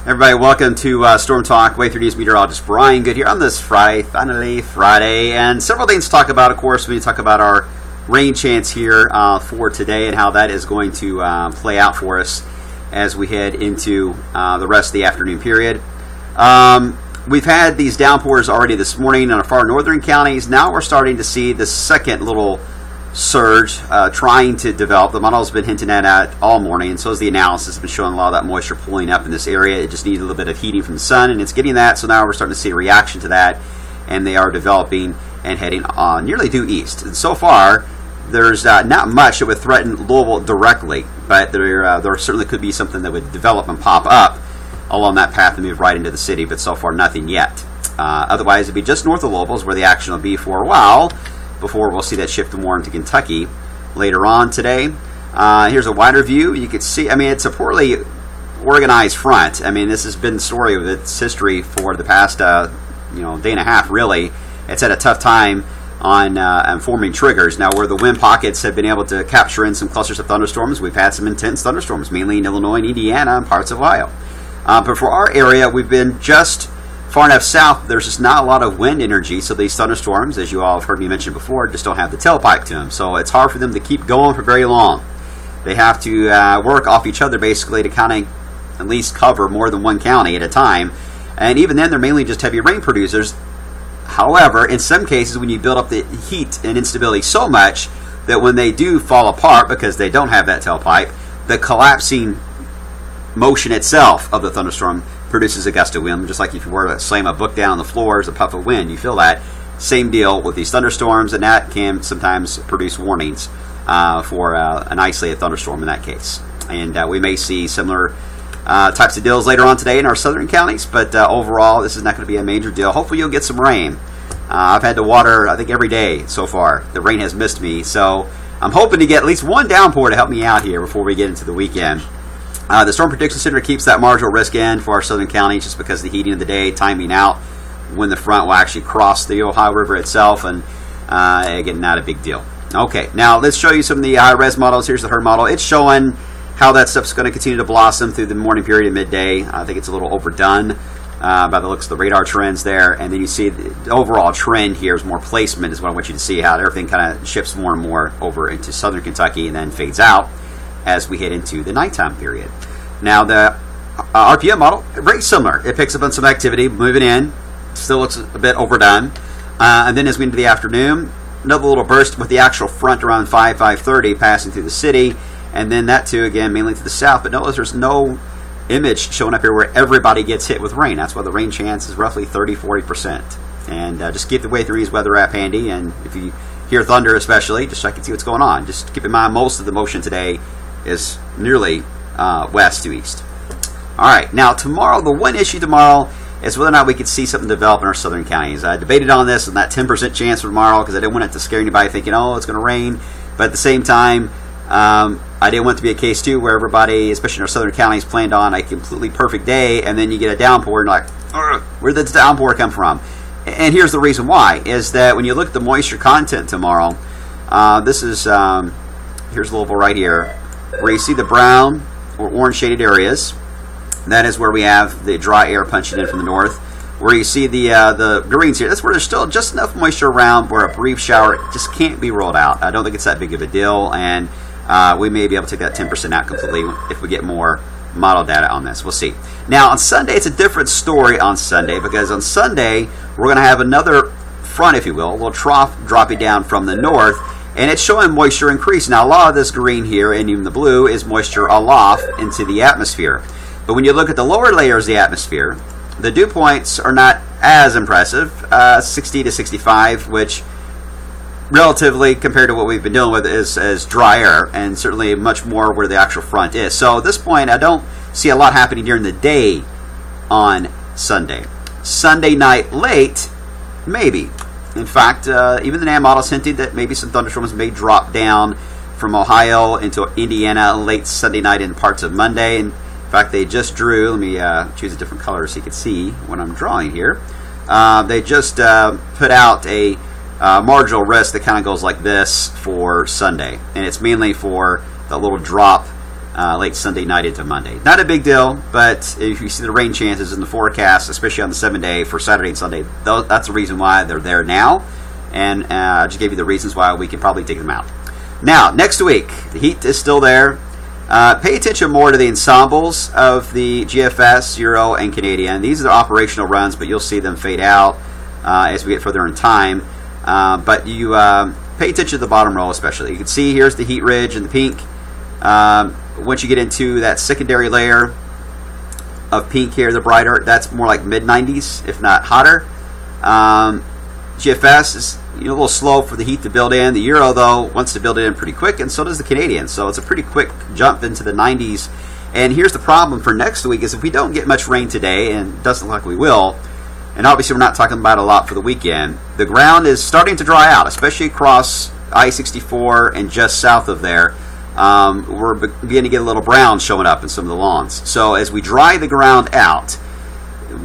Everybody, welcome to Storm Talk. Way Through News meteorologist Brian Good here on this Friday, finally Friday, and several things to talk about. Of course, we talk about our rain chance here for today and how that is going to play out for us as we head into the rest of the afternoon period. We've had these downpours already this morning in our far northern counties. Now we're starting to see the second little surge trying to develop. The model's been hinting at it all morning, and so is the analysis. It's been showing a lot of that moisture pulling up in this area. It just needs a little bit of heating from the sun, and it's getting that. So now we're starting to see a reaction to that, and they are developing and heading nearly due east. And so far, there's not much that would threaten Louisville directly, but there certainly could be something that would develop and pop up along that path and move right into the city, but so far nothing yet. Otherwise, it'd be just north of Louisville is where the action will be for a while before we'll see that shift more into Kentucky later on today. Here's a wider view. You can see, it's a poorly organized front. This has been the story of its history for the past day and a half, really. It's had a tough time on forming triggers. Now, where the wind pockets have been able to capture in some clusters of thunderstorms, we've had some intense thunderstorms, mainly in Illinois and Indiana and parts of Ohio. But for our area, we've been just far enough south, there's just not a lot of wind energy, so these thunderstorms, as you all have heard me mention before, just don't have the tailpipe to them. So it's hard for them to keep going for very long. They have to work off each other, basically, to kind of at least cover more than one county at a time. And even then, they're mainly just heavy rain producers. However, in some cases, when you build up the heat and instability so much that when they do fall apart because they don't have that tailpipe, the collapsing motion itself of the thunderstorm produces a gust of wind, just like if you were to slam a book down on the floor as a puff of wind, you feel that. Same deal with these thunderstorms, and that can sometimes produce warnings for an isolated thunderstorm in that case. And we may see similar types of deals later on today in our southern counties, but overall, this is not going to be a major deal. Hopefully you'll get some rain. I've had to water, I think, every day so far. The rain has missed me, so I'm hoping to get at least one downpour to help me out here before we get into the weekend. The Storm Prediction Center keeps that marginal risk in for our southern counties just because the heating of the day, timing out when the front will actually cross the Ohio River itself, and again, not a big deal. Okay, now let's show you some of the high-res models. Here's the HERM model. It's showing how that stuff's going to continue to blossom through the morning period and midday. I think it's a little overdone by the looks of the radar trends there, and then you see the overall trend here is more placement is what I want you to see, how everything kind of shifts more and more over into southern Kentucky and then fades out as we head into the nighttime period. Now, the RPM model, very similar. It picks up on some activity, moving in, still looks a bit overdone. And then as we into the afternoon, another little burst with the actual front around 5:30 passing through the city. And then that too, again, mainly to the south. But notice there's no image showing up here where everybody gets hit with rain. That's why the rain chance is roughly 30-40%. And just keep the Way Through News weather app handy. And if you hear thunder especially, just check and see what's going on. Just keep in mind most of the motion today is nearly west to east. All right, now tomorrow, the one issue tomorrow is whether or not we could see something develop in our southern counties. I debated on this and that 10% chance for tomorrow because I didn't want it to scare anybody thinking, oh, it's going to rain. But at the same time, I didn't want it to be a case too where everybody, especially in our southern counties, planned on a completely perfect day and then you get a downpour and like, where did the downpour come from? And here's the reason why, is that when you look at the moisture content tomorrow, this is, here's Louisville right here, where you see the brown or orange shaded areas. That is where we have the dry air punching in from the north. Where you see the greens here, that's where there's still just enough moisture around where a brief shower just can't be rolled out. I don't think it's that big of a deal, and we may be able to take that 10% out completely if we get more model data on this. We'll see. Now, on Sunday, it's a different story on Sunday, because on Sunday, we're going to have another front, if you will, a little trough dropping down from the north, and it's showing moisture increase. Now, a lot of this green here, and even the blue, is moisture aloft into the atmosphere. But when you look at the lower layers of the atmosphere, the dew points are not as impressive, 60 to 65, which relatively compared to what we've been dealing with is dry air, and certainly much more where the actual front is. So at this point, I don't see a lot happening during the day on Sunday. Sunday night late, maybe. In fact, even the NAM models hinted that maybe some thunderstorms may drop down from Ohio into Indiana late Sunday night and parts of Monday. And in fact, they just drew, let me choose a different color so you can see what I'm drawing here. They just put out a marginal risk that kind of goes like this for Sunday. And it's mainly for the little drop late Sunday night into Monday. Not a big deal, but if you see the rain chances in the forecast, especially on the 7-day for Saturday and Sunday, that's the reason why they're there now. And I just gave you the reasons why we can probably take them out. Now, next week, the heat is still there. Pay attention more to the ensembles of the GFS, Euro, and Canadian. These are the operational runs, but you'll see them fade out as we get further in time. But you pay attention to the bottom row especially. You can see here's the heat ridge in the pink. Once you get into that secondary layer of pink here, the brighter, that's more like mid-90s, if not hotter. GFS is a little slow for the heat to build in. The Euro, though, wants to build it in pretty quick, and so does the Canadian. So it's a pretty quick jump into the 90s. And here's the problem for next week is if we don't get much rain today, and it doesn't look like we will, and obviously we're not talking about a lot for the weekend, the ground is starting to dry out, especially across I-64 and just south of there. We're beginning to get a little brown showing up in some of the lawns. So as we dry the ground out,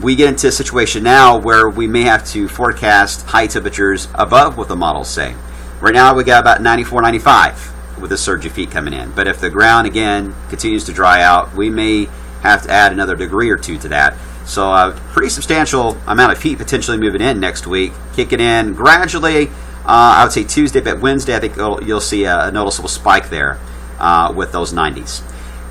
we get into a situation now where we may have to forecast high temperatures above what the models say. Right now we got about 94, 95 with a surge of feet coming in. But if the ground, again, continues to dry out, we may have to add another degree or two to that. So a pretty substantial amount of heat potentially moving in next week, kicking in gradually. I would say Tuesday, but Wednesday I think you'll see a noticeable spike there with those 90s.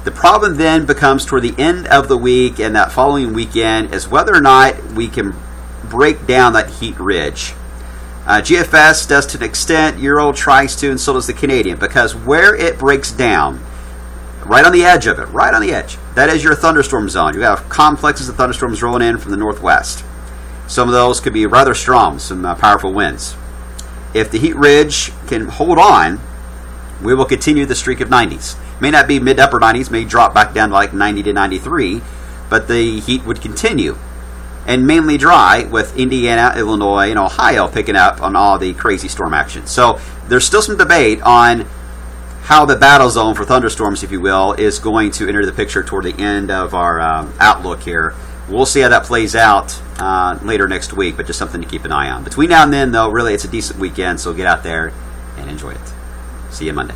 The problem then becomes toward the end of the week and that following weekend is whether or not we can break down that heat ridge. GFS does to an extent, Euro tries to, and so does the Canadian, because where it breaks down, right on the edge of it, right on the edge, that is your thunderstorm zone. You have complexes of thunderstorms rolling in from the northwest. Some of those could be rather strong, some powerful winds. If the heat ridge can hold on, we will continue the streak of 90s. May not be mid-upper 90s, may drop back down to like 90 to 93, but the heat would continue. And mainly dry with Indiana, Illinois, and Ohio picking up on all the crazy storm action. So there's still some debate on how the battle zone for thunderstorms, if you will, is going to enter the picture toward the end of our outlook here. We'll see how that plays out later next week, but just something to keep an eye on. Between now and then, though, really it's a decent weekend, so get out there and enjoy it. See you Monday.